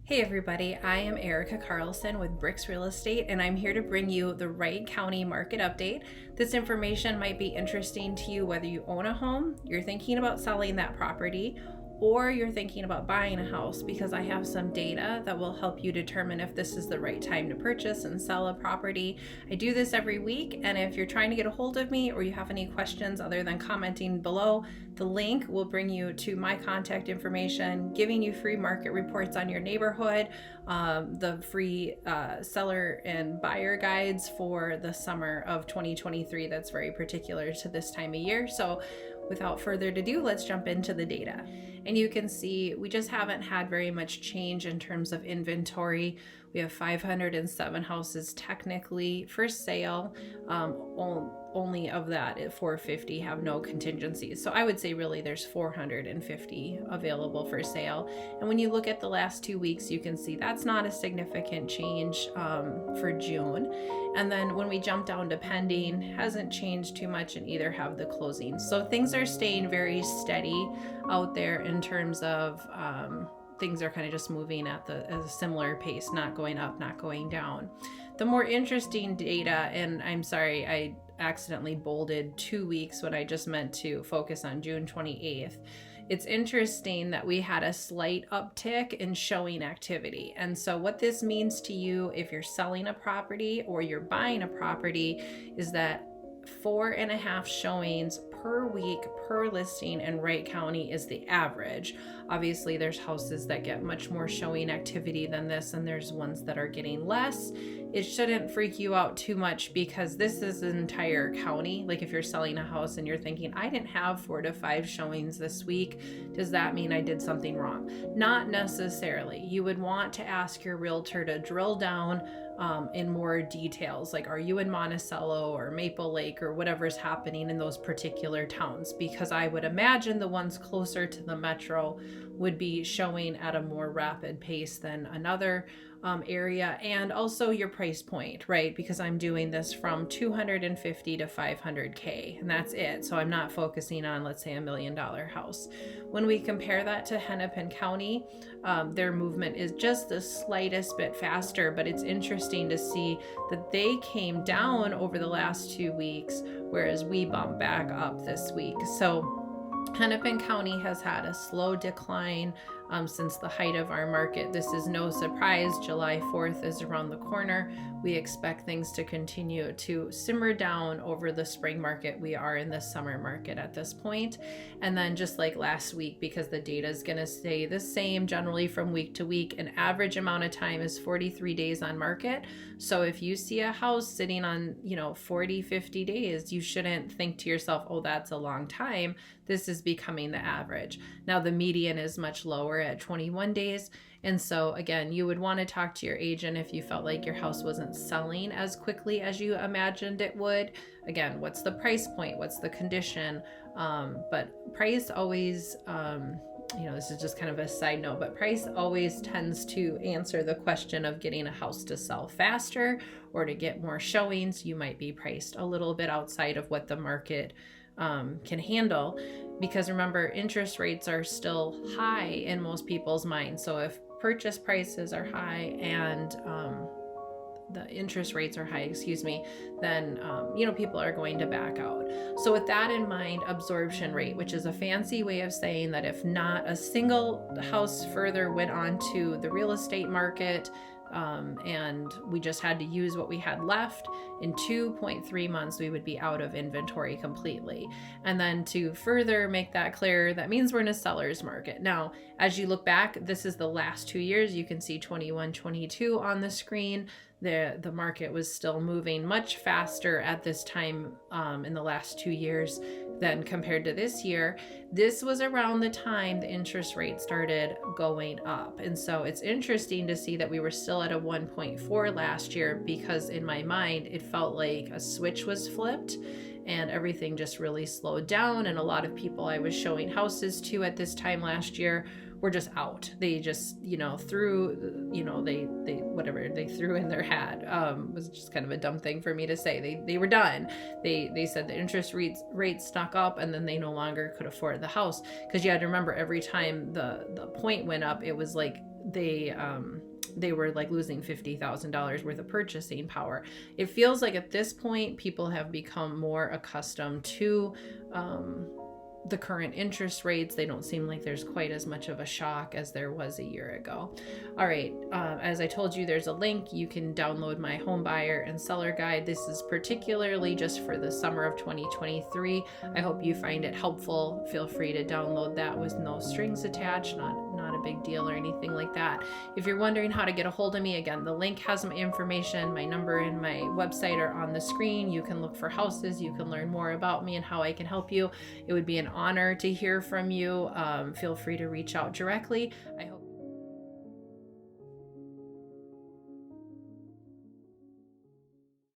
Hey everybody, I am Erica Carlson with BRIX Real Estate, and I'm here to bring you the Wright County market update. This information might be interesting to you whether you own a home, you're thinking about selling that property, or you're thinking about buying a house, because I have some data that will help you determine if this is the right time to purchase and sell a property. I do this every week, and if you're trying to get a hold of me or you have any questions other than commenting below, the link will bring you to my contact information, giving you free market reports on your neighborhood, the free seller and buyer guides for the summer of 2023 that's very particular to this time of year. So without further ado, let's jump into the data. And you can see we just haven't had very much change in terms of inventory. We have 507 houses technically for sale. Only of that, 450 have no contingencies. So I would say really there's 450 available for sale. And when you look at the last 2 weeks, you can see that's not a significant change for June. And then when we jump down to pending, hasn't changed too much, and either have the closings. So things are staying very steady out there in terms of things are kind of just moving at a similar pace, not going up, not going down. The more interesting data, and I'm sorry, I accidentally bolded 2 weeks when I just meant to focus on June 28th. It's interesting that we had a slight uptick in showing activity. And so what this means to you if you're selling a property or you're buying a property is that 4.5 showings per week per listing in Wright County is the average. Obviously there's houses that get much more showing activity than this, and there's ones that are getting less. It shouldn't freak you out too much because this is an entire county. Like if you're selling a house and you're thinking, I didn't have 4 to 5 showings this week, does that mean I did something wrong? Not necessarily. You would want to ask your realtor to drill down in more details, like are you in Monticello or Maple Lake or whatever's happening in those particular towns, because I would imagine the ones closer to the metro would be showing at a more rapid pace than another area, and also your price point, right? Because I'm doing this from 250 to 500K, and that's it. So I'm not focusing on, let's say, $1 million house. When we compare that to Hennepin County, their movement is just the slightest bit faster, but it's interesting to see that they came down over the last 2 weeks, whereas we bumped back up this week. So Hennepin County has had a slow decline since the height of our market. This is no surprise. July 4th is around the corner. We expect things to continue to simmer down over the spring market. We are in the summer market at this point. And then just like last week, because the data is going to stay the same generally from week to week, an average amount of time is 43 days on market. So if you see a house sitting on, 40, 50 days, you shouldn't think to yourself, oh, that's a long time. This is becoming the average. Now the median is much lower at 21 days. And so again, you would want to talk to your agent if you felt like your house wasn't selling as quickly as you imagined it would. Again, what's the price point? What's the condition? But price always, this is just kind of a side note, but price always tends to answer the question of getting a house to sell faster or to get more showings. You might be priced a little bit outside of what the market can handle, because remember, interest rates are still high in most people's minds. So if purchase prices are high and the interest rates are high, then people are going to back out. So with that in mind, absorption rate, which is a fancy way of saying that if not a single house further went on to the real estate market, and we just had to use what we had left, in 2.3 months we would be out of inventory completely. And then to further make that clear, that means we're in a seller's market. Now, as you look back, this is the last 2 years. You can see 21, 22 on the screen. The market was still moving much faster at this time in the last 2 years than compared to this year. This was around the time the interest rate started going up. And so it's interesting to see that we were still at a 1.4 last year, because in my mind, it felt like a switch was flipped and everything just really slowed down. And a lot of people I was showing houses to at this time last year were just out. They just, threw, they whatever they threw in their hat, was just kind of a dumb thing for me to say. They were done. They said the interest rates stuck up, and then they no longer could afford the house. Because you had to remember, every time the point went up, it was like they were like losing $50,000 worth of purchasing power. It feels like at this point, people have become more accustomed to the current interest rates. They don't seem like there's quite as much of a shock as there was a year ago. All right, as I told you, there's a link. You can download my home buyer and seller guide. This is particularly just for the summer of 2023. I hope you find it helpful. Feel free to download that with no strings attached, not a big deal or anything like that. If you're wondering how to get a hold of me, again, the link has my information. My number and my website are on the screen. You can look for houses. You can learn more about me and how I can help you. It would be an honor to hear from you. Feel free to reach out directly. I hope